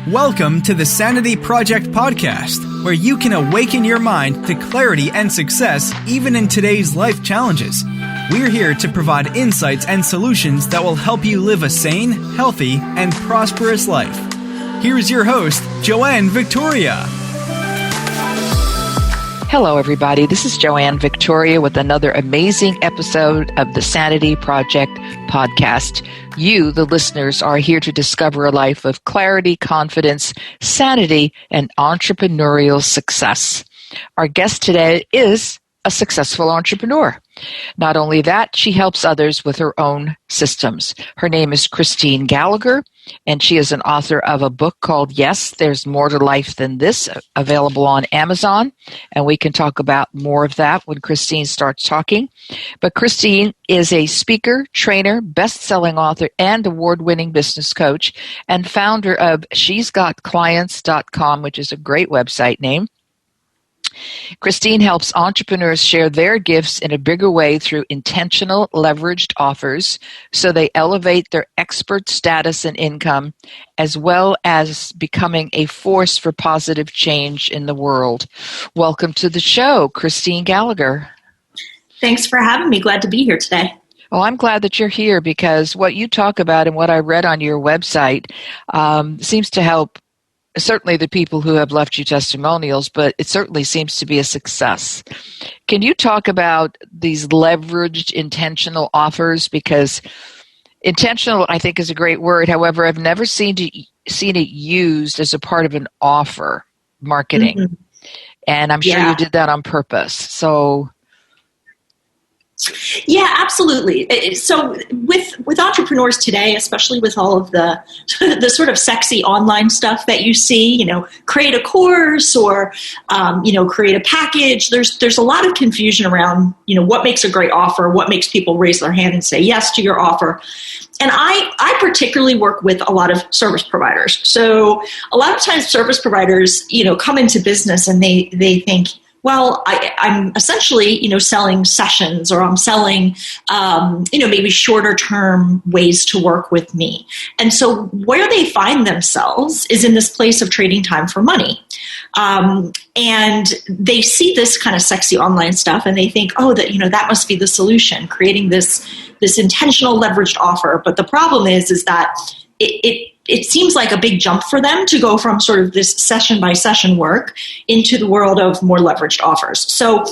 Welcome to the Sanity Project podcast, where you can awaken your mind to clarity and success even in today's life challenges. We're here to provide insights and solutions that will help you live a sane, healthy, and prosperous life. Here's your host, Joanne Victoria. Hello, everybody. This is Joanne Victoria with another amazing episode of the Sanity Project podcast. You, the listeners, are here to discover a life of clarity, confidence, sanity, and entrepreneurial success. Our guest today is a successful entrepreneur. Not only that, she helps others with her own systems. Her name is Christine Gallagher, and she is an author of a book called Yes, There's More to Life Than This, available on Amazon. And we can talk about more of that when Christine starts talking. But Christine is a speaker, trainer, best-selling author, and award-winning business coach, and founder of She'sGotClients.com, which is a great website name. Christine helps entrepreneurs share their gifts in a bigger way through intentional leveraged offers so they elevate their expert status and income, as well as becoming a force for positive change in the world. Welcome to the show, Christine Gallagher. Thanks for having me. Glad to be here today. Oh, I'm glad that you're here because what you talk about and what I read on your website seems to help certainly the people who have left you testimonials, but it certainly seems to be a success. Can you talk about these leveraged intentional offers? Because intentional, I think, is a great word. However, I've never seen it used as a part of an offer marketing. Mm-hmm. And I'm sure you did that on purpose. So yeah, absolutely. So with entrepreneurs today, especially with all of the sort of sexy online stuff that you see, create a course or, create a package, there's a lot of confusion around, what makes a great offer, what makes people raise their hand and say yes to your offer. And I particularly work with a lot of service providers. So a lot of times service providers, come into business and they think, well, I'm essentially, selling sessions, or I'm selling, maybe shorter term ways to work with me. And so where they find themselves is in this place of trading time for money. And they see this kind of sexy online stuff and they think, oh, that must be the solution, creating this intentional leveraged offer. But the problem is that it seems like a big jump for them to go from sort of this session by session work into the world of more leveraged offers. So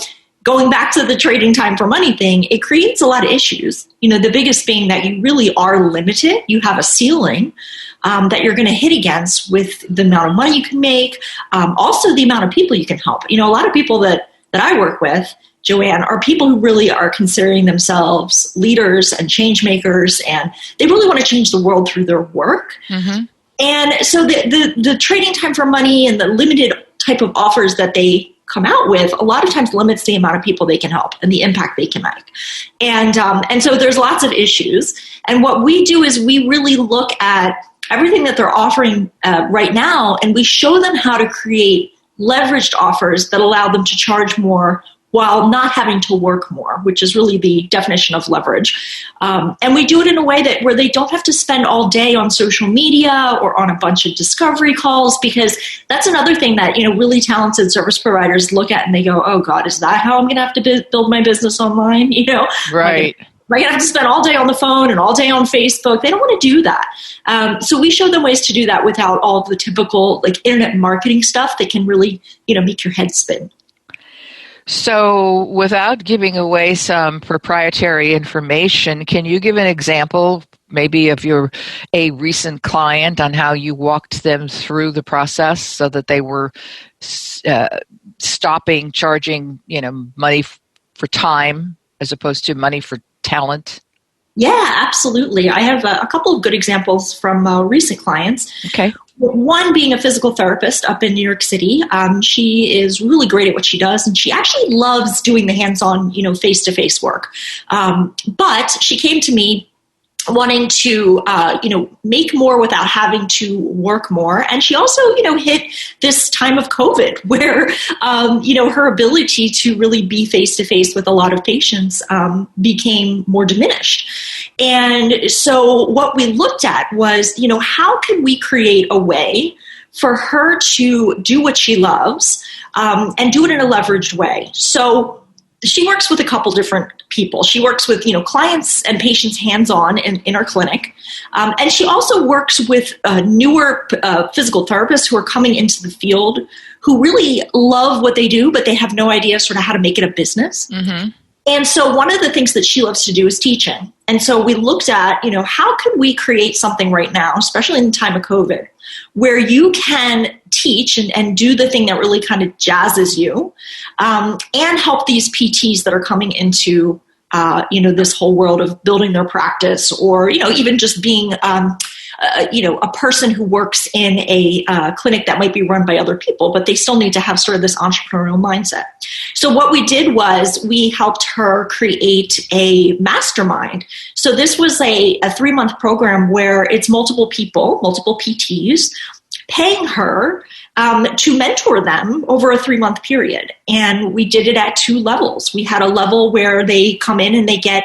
going back to the trading time for money thing, it creates a lot of issues. The biggest being that you really are limited. You have a ceiling that you're going to hit against with the amount of money you can make, also the amount of people you can help. A lot of people that I work with, Joanne, are people who really are considering themselves leaders and change makers, and they really want to change the world through their work. Mm-hmm. And so the trading time for money and the limited type of offers that they come out with a lot of times limits the amount of people they can help and the impact they can make. And so there's lots of issues. And what we do is we really look at everything that they're offering right now, and we show them how to create leveraged offers that allow them to charge more while not having to work more, which is really the definition of leverage. And we do it in a way where they don't have to spend all day on social media or on a bunch of discovery calls, because that's another thing that, really talented service providers look at and they go, oh God, is that how I'm going to have to build my business online? Right. Am I going to have to spend all day on the phone and all day on Facebook? They don't want to do that. So we show them ways to do that without all of the typical internet marketing stuff that can really, make your head spin. So without giving away some proprietary information, can you give an example maybe of a recent client on how you walked them through the process so that they were stopping charging, money for time as opposed to money for talent? Yeah, absolutely. I have a couple of good examples from recent clients. Okay. One being a physical therapist up in New York City. She is really great at what she does, and she actually loves doing the hands-on, face-to-face work. But she came to me wanting to, make more without having to work more. And she also, hit this time of COVID where, her ability to really be face-to-face with a lot of patients became more diminished. And so what we looked at was, how can we create a way for her to do what she loves and do it in a leveraged way? So she works with a couple different people. She works with, clients and patients hands-on in our clinic. And she also works with newer physical therapists who are coming into the field who really love what they do, but they have no idea sort of how to make it a business. Mm-hmm. And so one of the things that she loves to do is teaching. And so we looked at, how can we create something right now, especially in the time of COVID, where you can teach and do the thing that really kind of jazzes you, and help these PTs that are coming into, this whole world of building their practice, or, even just being, a person who works in a clinic that might be run by other people, but they still need to have sort of this entrepreneurial mindset. So what we did was we helped her create a mastermind. So this was a 3-month program where it's multiple people, multiple PTs, paying her to mentor them over a 3-month period. And we did it at 2 levels. We had a level where they come in and they get,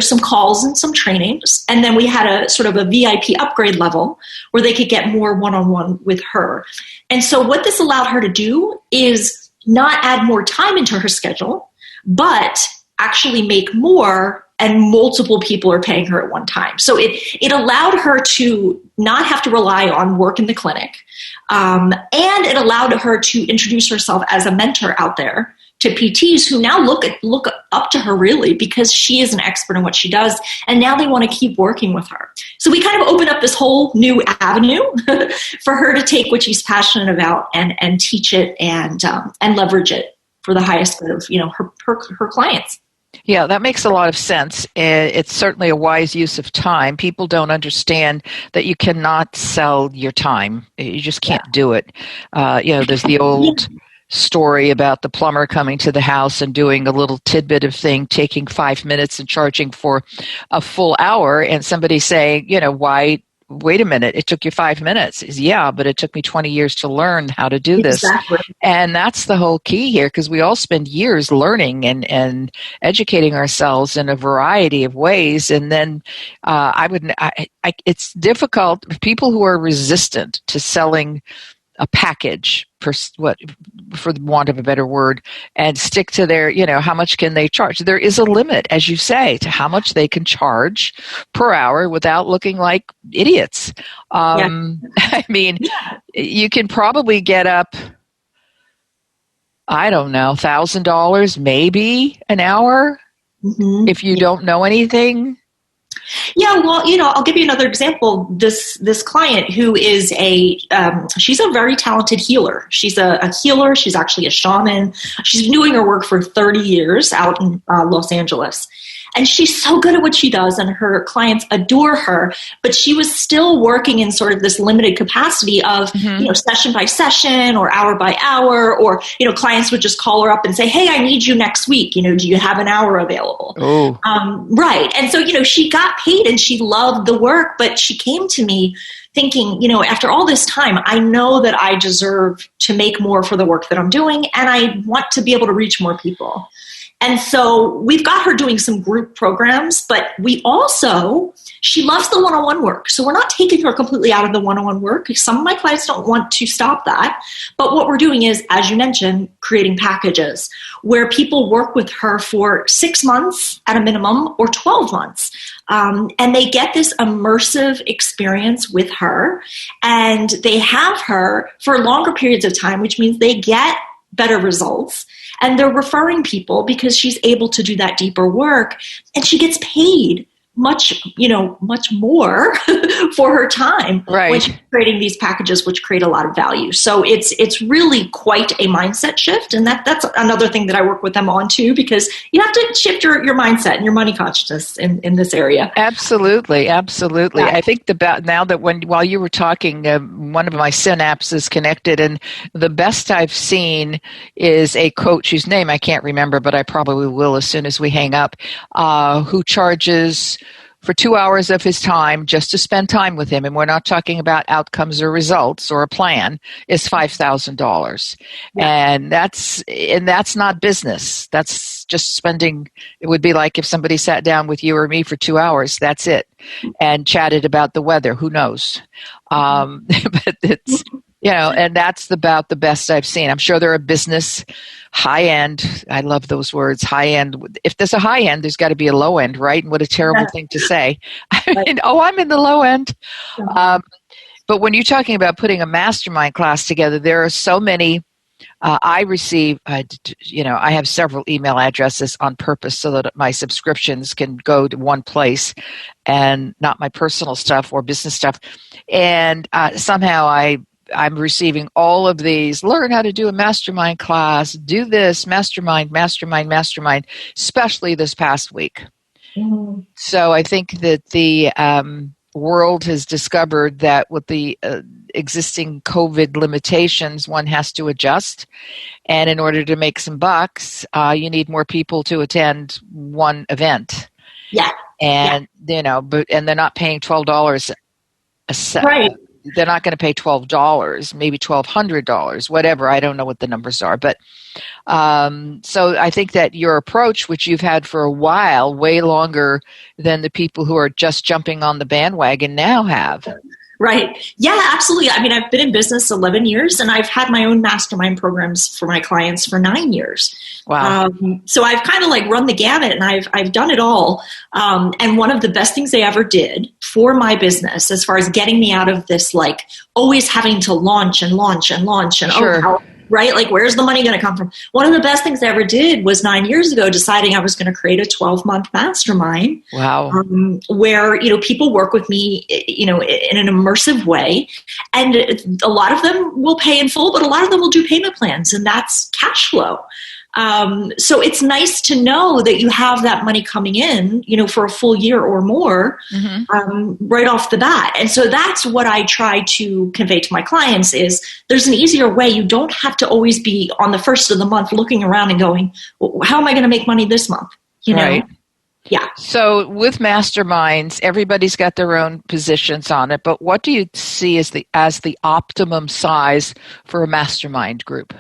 some calls and some trainings. And then we had a sort of a VIP upgrade level where they could get more one-on-one with her. And so what this allowed her to do is not add more time into her schedule, but actually make more, and multiple people are paying her at one time. So it allowed her to not have to rely on work in the clinic. And it allowed her to introduce herself as a mentor out there to PTs who now look up to her really because she is an expert in what she does. And now they want to keep working with her. So we kind of opened up this whole new avenue for her to take what she's passionate about and teach it and leverage it for the highest good of, her clients. Yeah, that makes a lot of sense. It's certainly a wise use of time. People don't understand that you cannot sell your time. You just can't do it. There's the old story about the plumber coming to the house and doing a little tidbit of thing, taking 5 minutes and charging for a full hour, and somebody saying, why? Wait a minute, it took you 5 minutes. Yeah, but it took me 20 years to learn how to do this. Exactly. And that's the whole key here, because we all spend years learning and educating ourselves in a variety of ways. And then it's difficult. People who are resistant to selling a package, for the want of a better word, and stick to their, how much can they charge? There is a limit, as you say, to how much they can charge per hour without looking like idiots. You can probably get up, I don't know, $1,000 maybe an hour if you don't know anything. Yeah, well, I'll give you another example. This client who is she's a very talented healer. She's a healer. She's actually a shaman. She's been doing her work for 30 years out in Los Angeles. And she's so good at what she does, and her clients adore her, but she was still working in sort of this limited capacity of, session by session or hour by hour, or, clients would just call her up and say, hey, I need you next week. Do you have an hour available? Oh. Right. And so, she got paid and she loved the work, but she came to me thinking, after all this time, I know that I deserve to make more for the work that I'm doing, and I want to be able to reach more people. And so we've got her doing some group programs, but she loves the one-on-one work. So we're not taking her completely out of the one-on-one work. Some of my clients don't want to stop that. But what we're doing is, as you mentioned, creating packages where people work with her for 6 months at a minimum or 12 months. And they get this immersive experience with her, and they have her for longer periods of time, which means they get better results. And they're referring people because she's able to do that deeper work, and she gets paid much more for her time when she's creating these packages, which create a lot of value. So it's really quite a mindset shift. And that's another thing that I work with them on too, because you have to shift your mindset and your money consciousness in this area. Absolutely. Absolutely. Yeah. I think while you were talking, one of my synapses connected, and the best I've seen is a coach whose name I can't remember, but I probably will as soon as we hang up, who charges for 2 hours of his time just to spend time with him, and we're not talking about outcomes or results or a plan, is $5,000. Yeah. And that's not business. That's just spending. It would be like if somebody sat down with you or me for 2 hours, that's it, and chatted about the weather. Who knows? But it's, and that's about the best I've seen. I'm sure there are business high end. I love those words, high end. If there's a high end, there's got to be a low end, right? And what a terrible thing to say. I mean, I'm in the low end. But when you're talking about putting a mastermind class together, there are so many. I receive, I have several email addresses on purpose so that my subscriptions can go to one place and not my personal stuff or business stuff. And somehow I'm receiving all of these, learn how to do a mastermind class, do this, mastermind, especially this past week. Mm-hmm. So I think that the world has discovered that with the existing COVID limitations, one has to adjust. And in order to make some bucks, you need more people to attend one event. Yeah. And, and they're not paying $12 a set. Right. They're not going to pay $12, maybe $1,200, whatever. I don't know what the numbers are. But so I think that your approach, which you've had for a while, way longer than the people who are just jumping on the bandwagon now have. Right. Yeah, absolutely. I mean, I've been in business 11 years and I've had my own mastermind programs for my clients for 9 years. Wow. So I've kind of like run the gamut and I've done it all. And one of the best things they ever did for my business, as far as getting me out of this, like always having to launch and sure. Right? Like, where's the money going to come from? One of the best things I ever did was 9 years ago, deciding I was going to create a 12-month mastermind. Wow. Where, people work with me, in an immersive way. And a lot of them will pay in full, but a lot of them will do payment plans, and that's cash flow. So it's nice to know that you have that money coming in, for a full year or more, right off the bat. And so that's what I try to convey to my clients is there's an easier way. You don't have to always be on the first of the month looking around and going, well, how am I going to make money this month? Right. Yeah. So with masterminds, everybody's got their own positions on it, but what do you see as the optimum size for a mastermind group?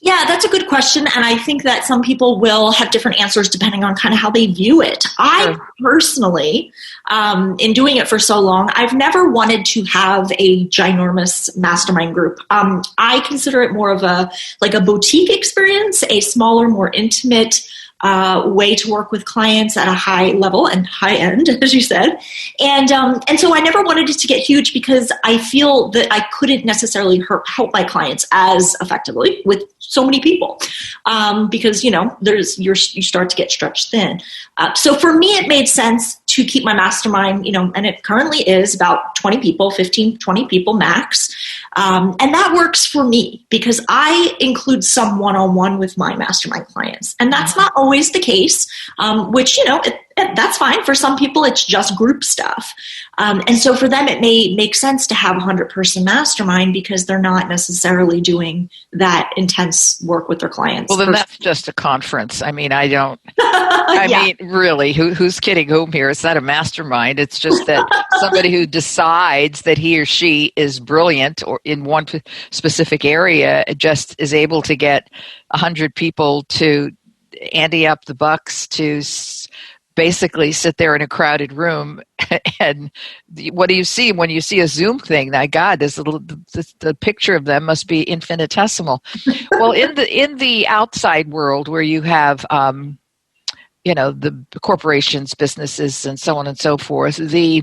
Yeah, that's a good question. And I think that some people will have different answers depending on kind of how they view it. I personally, in doing it for so long, I've never wanted to have a ginormous mastermind group. I consider it more of a boutique experience, a smaller, more intimate way to work with clients at a high level and high end, as you said. And so I never wanted it to get huge because I feel that I couldn't necessarily help my clients as effectively with so many people, because, you start to get stretched thin. So for me, it made sense to keep my mastermind, and it currently is about 20 people, 15, 20 people max. And that works for me because I include some one-on-one with my mastermind clients. And that's not always the case, which, that's fine. For some people, it's just group stuff. And so for them, it may make sense to have a 100-person mastermind because they're not necessarily doing that intense work with their clients. Well, then that's just a conference. I mean, mean, really, who's kidding whom here? It's not a mastermind. It's just that somebody who decides that he or she is brilliant or in one specific area just is able to get 100 people to ante up the bucks to basically sit there in a crowded room. And what do you see when you see a Zoom thing? My God, the picture of them must be infinitesimal. Well, in the outside world where you have the corporations, businesses, and so on and so forth, the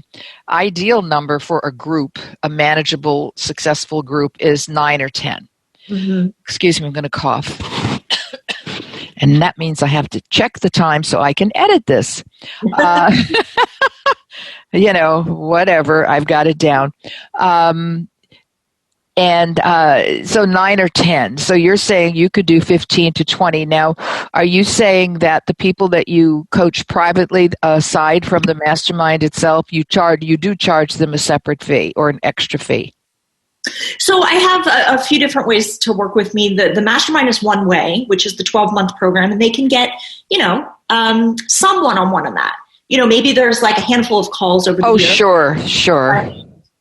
ideal number for a group, a manageable, successful group, is 9 or 10. Mm-hmm. Excuse me, I'm going to cough. And that means I have to check the time so I can edit this. Whatever, I've got it down. So 9 or 10. So you're saying you could do 15 to 20. Now, are you saying that the people that you coach privately, aside from the mastermind itself, you do charge them a separate fee or an extra fee? So I have a few different ways to work with me. The mastermind is one way, which is the 12-month program, and they can get, some one-on-one on that. maybe there's like a handful of calls over the year. Sure.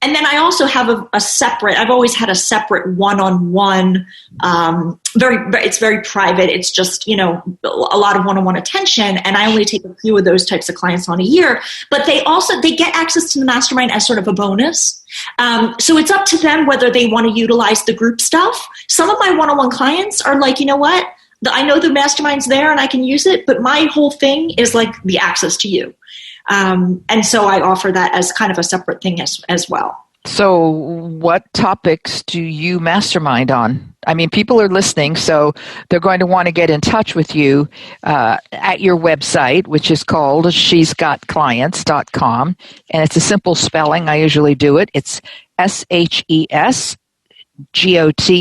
And then I also have I've always had a separate one-on-one, it's very private. It's just, a lot of one-on-one attention. And I only take a few of those types of clients on a year, but they get access to the mastermind as sort of a bonus. So it's up to them whether they want to utilize the group stuff. Some of my one-on-one clients are like, you know what? I know the mastermind's there and I can use it, but my whole thing is like the access to you. And so I offer that as kind of a separate thing as well. So what topics do you mastermind on? I mean, people are listening, so they're going to want to get in touch with you at your website, which is called shesgotclients.com. And it's a simple spelling. I usually do it. It's SHESGOT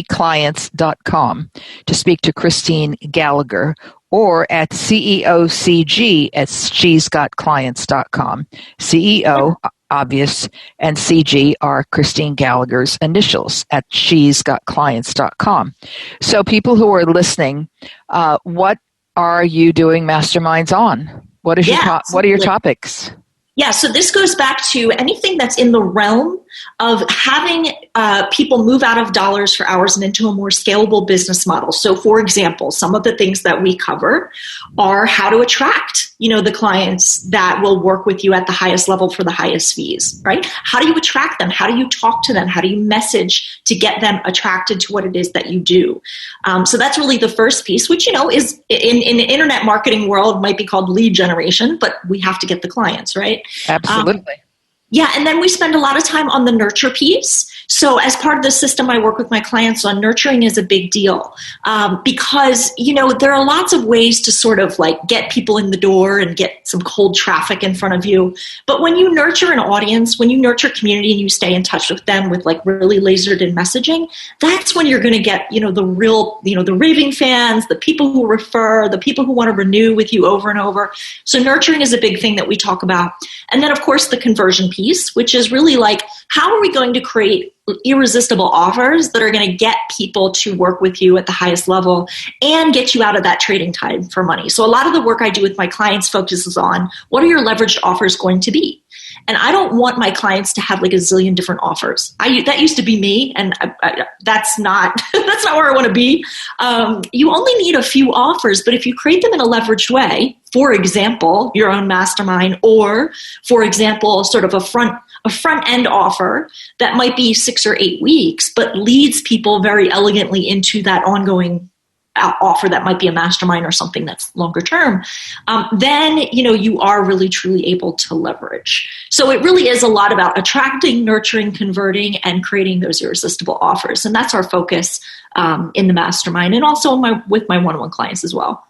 clients.com to speak to Christine Gallagher, or at CEOCG at shesgotclients.com. CEO, obvious, and CG are Christine Gallagher's initials at shesgotclients.com. So people who are listening, what are you doing masterminds on? What are your topics? Yeah, so this goes back to anything that's in the realm of having people move out of dollars for hours and into a more scalable business model. So, for example, some of the things that we cover are how to attract, the clients that will work with you at the highest level for the highest fees, right? How do you attract them? How do you talk to them? How do you message to get them attracted to what it is that you do? So that's really the first piece, which, is in the internet marketing world might be called lead generation, but we have to get the clients, right? Absolutely. Yeah, and then we spend a lot of time on the nurture piece. So as part of the system, I work with my clients on nurturing is a big deal because, there are lots of ways to sort of like get people in the door and get some cold traffic in front of you. But when you nurture an audience, when you nurture community and you stay in touch with them with like really lasered in messaging, that's when you're going to get, the real, the raving fans, the people who refer, the people who want to renew with you over and over. So nurturing is a big thing that we talk about. And then, of course, the conversion piece, which is really like, how are we going to create irresistible offers that are going to get people to work with you at the highest level and get you out of that trading time for money? So a lot of the work I do with my clients focuses on what are your leveraged offers going to be? And I don't want my clients to have like a zillion different offers. That used to be me, and that's not that's not where I want to be. You only need a few offers, but if you create them in a leveraged way, for example, your own mastermind, or for example, sort of a front end offer that might be 6 or 8 weeks, but leads people very elegantly into that ongoing offer that might be a mastermind or something that's longer term, then, you are really truly able to leverage. So it really is a lot about attracting, nurturing, converting, and creating those irresistible offers. And that's our focus in the mastermind and also with my one-on-one clients as well.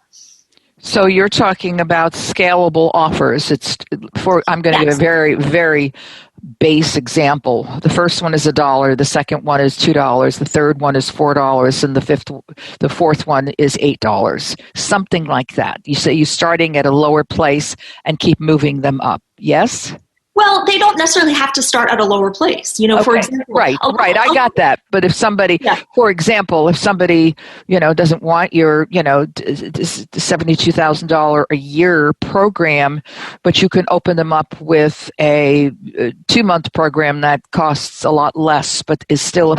So you're talking about scalable offers. I'm going to give a very, very base example. The first one is $1, the second one is $2, the third one is $4, and the fourth one is $8. Something like that. You say you're starting at a lower place and keep moving them up. Yes? Well, they don't necessarily have to start at a lower place. For example. Right. I got that. But if somebody, for example, doesn't want your, $72,000 a year program, but you can open them up with a 2-month program that costs a lot less, but is still,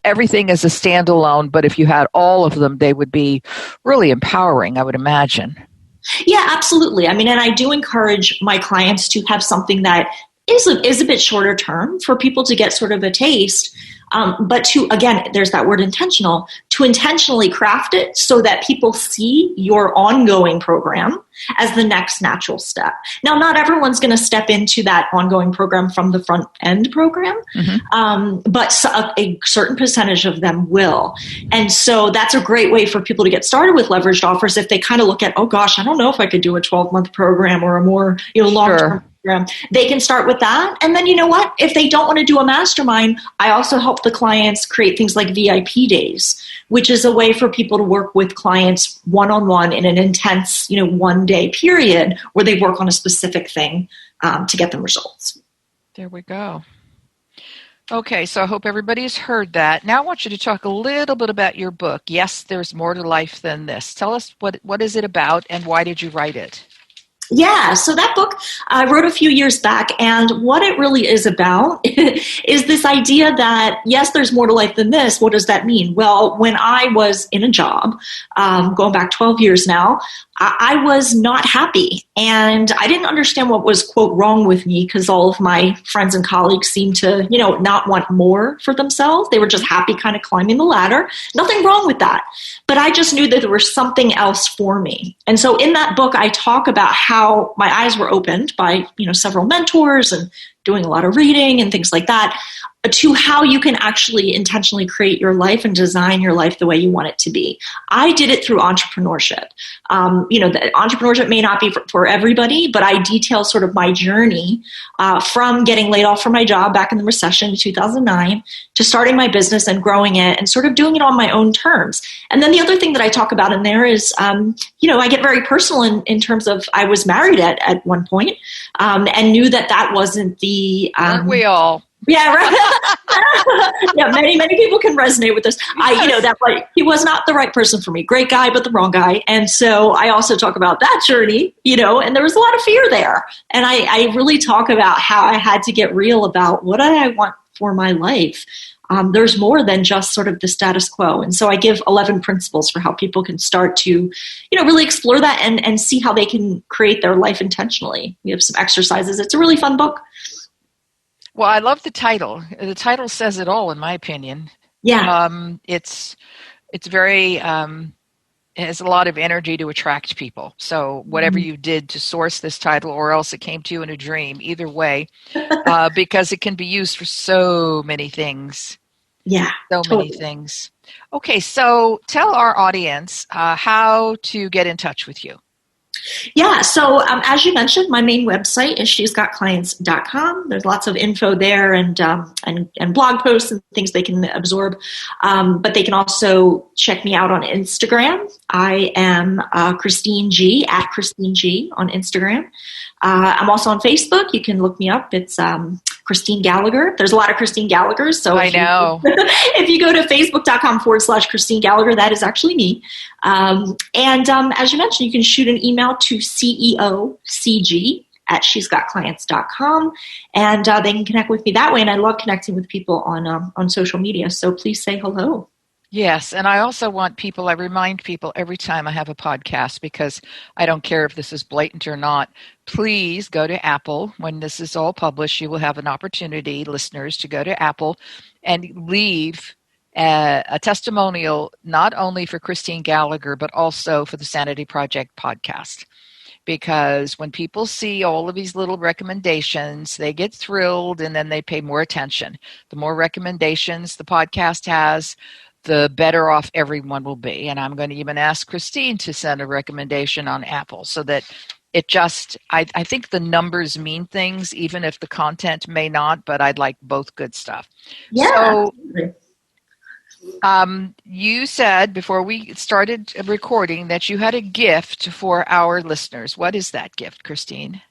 everything is a standalone. But if you had all of them, they would be really empowering, I would imagine. Yeah, absolutely. I mean, and I do encourage my clients to have something that is a bit shorter term for people to get sort of a taste. But again, there's that word intentional, to intentionally craft it so that people see your ongoing program as the next natural step. Now, not everyone's going to step into that ongoing program from the front end program, but a certain percentage of them will. And so that's a great way for people to get started with leveraged offers if they kind of look at, oh gosh, I don't know if I could do a 12-month program or a more long-term program. They can start with that. And then you know what? If they don't want to do a mastermind, I also help the clients create things like VIP days, which is a way for people to work with clients one-on-one in an intense, 1-day period where they work on a specific thing to get them results. There we go. Okay, so I hope everybody's heard that. Now I want you to talk a little bit about your book. Yes, there's more to life than this. Tell us what is it about and why did you write it? Yeah, so that book I wrote a few years back, and what it really is about is this idea that, yes, there's more to life than this. What does that mean? Well, when I was in a job, going back 12 years now, I was not happy, and I didn't understand what was, quote, wrong with me, because all of my friends and colleagues seemed to, not want more for themselves. They were just happy kind of climbing the ladder. Nothing wrong with that. But I just knew that there was something else for me. And so in that book, I talk about how my eyes were opened by, several mentors and doing a lot of reading and things like that, to how you can actually intentionally create your life and design your life the way you want it to be. I did it through entrepreneurship. The entrepreneurship may not be for everybody, but I detail sort of my journey from getting laid off from my job back in the recession in 2009 to starting my business and growing it and sort of doing it on my own terms. And then the other thing that I talk about in there is, I get very personal in terms of I was married at one point, and knew that wasn't the... Aren't we all? Yeah, right. Yeah, many people can resonate with this. He was not the right person for me. Great guy, but the wrong guy. And so I also talk about that journey, and there was a lot of fear there. And I really talk about how I had to get real about what I want for my life. There's more than just sort of the status quo. And so I give 11 principles for how people can start to, really explore that and see how they can create their life intentionally. We have some exercises. It's a really fun book. Well, I love the title. The title says it all, in my opinion. Yeah. It's very, it has a lot of energy to attract people. So whatever you did to source this title, or else it came to you in a dream, either way, because it can be used for so many things. Yeah. So many things. Okay, so tell our audience how to get in touch with you. Yeah. So as you mentioned, my main website is shesgotclients.com. There's lots of info there and blog posts and things they can absorb. But they can also check me out on Instagram. I am Christine G, at Christine G on Instagram. I'm also on Facebook. You can look me up. It's Christine Gallagher. There's a lot of Christine Gallaghers. So I know. If you go to facebook.com/Christine Gallagher, that is actually me. As you mentioned, you can shoot an email to ceocg@shesgotclients.com, and they can connect with me that way. And I love connecting with people on social media. So please say hello. Yes, and I also I remind people every time I have a podcast, because I don't care if this is blatant or not, please go to Apple. When this is all published, you will have an opportunity, listeners, to go to Apple and leave a testimonial, not only for Christine Gallagher, but also for the Sanity Project podcast. Because when people see all of these little recommendations, they get thrilled and then they pay more attention. The more recommendations the podcast has, the better off everyone will be. And I'm going to even ask Christine to send a recommendation on Apple, so that it just, I think the numbers mean things, even if the content may not, but I'd like both good stuff. Yeah. So you said before we started recording that you had a gift for our listeners. What is that gift, Christine?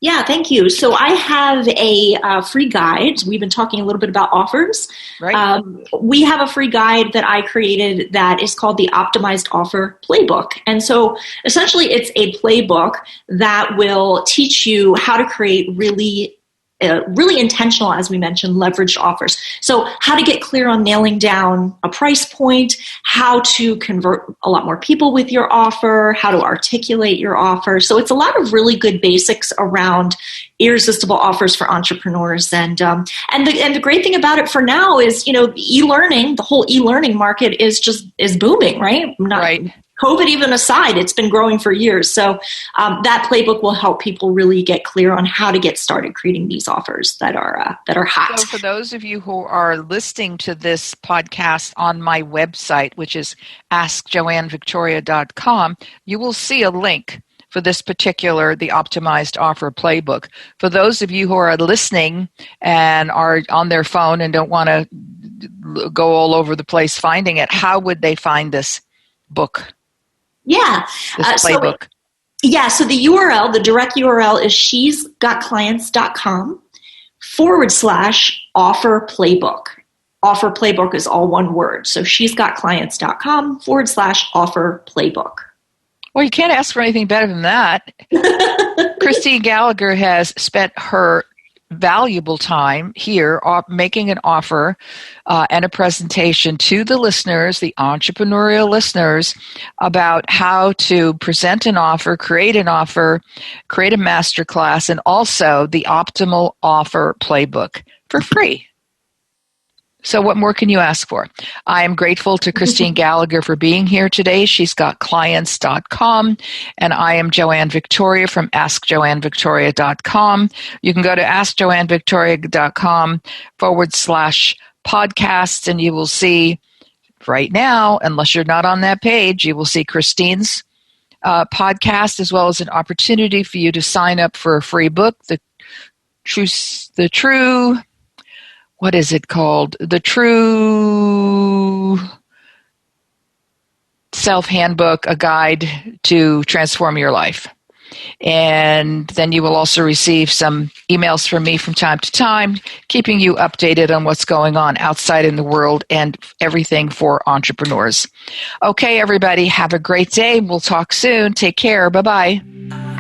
Yeah, thank you. So I have a free guide. We've been talking a little bit about offers. Right. We have a free guide that I created that is called the Optimized Offer Playbook. And so essentially it's a playbook that will teach you how to create really intentional, as we mentioned, leveraged offers. So how to get clear on nailing down a price point, how to convert a lot more people with your offer, how to articulate your offer. So it's a lot of really good basics around irresistible offers for entrepreneurs. And the great thing about it for now is, e-learning, the whole e-learning market is booming, right? Right. COVID even aside, it's been growing for years. So that playbook will help people really get clear on how to get started creating these offers that are hot. So for those of you who are listening to this podcast on my website, which is askjoannevictoria.com, you will see a link for this particular, the Optimized Offer Playbook. For those of you who are listening and are on their phone and don't want to go all over the place finding it, how would they find this book? Yeah. This playbook. So the URL, the direct URL is shesgotclients.com/offer playbook. Offer playbook is all one word. So shesgotclients.com/offer playbook. Well, you can't ask for anything better than that. Christine Gallagher has spent her valuable time here making an offer and a presentation to the listeners, the entrepreneurial listeners, about how to present an offer, create a masterclass, and also the optimal offer playbook for free. So what more can you ask for? I am grateful to Christine Gallagher for being here today. She's got clients.com, and I am Joanne Victoria from askjoannevictoria.com. You can go to askjoannevictoria.com/podcasts, and you will see right now, unless you're not on that page, you will see Christine's podcast, as well as an opportunity for you to sign up for a free book, what is it called? The True Self-Handbook, a guide to transform your life. And then you will also receive some emails from me from time to time, keeping you updated on what's going on outside in the world and everything for entrepreneurs. Okay, everybody, have a great day. We'll talk soon. Take care. Bye-bye.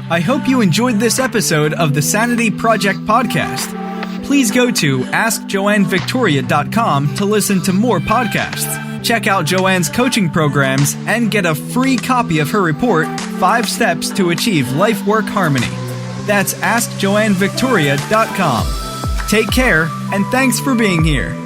I hope you enjoyed this episode of the Sanity Project podcast. Please go to AskJoanneVictoria.com to listen to more podcasts. Check out Joanne's coaching programs and get a free copy of her report, 5 Steps to Achieve Life-Work Harmony. That's AskJoanneVictoria.com. Take care, and thanks for being here.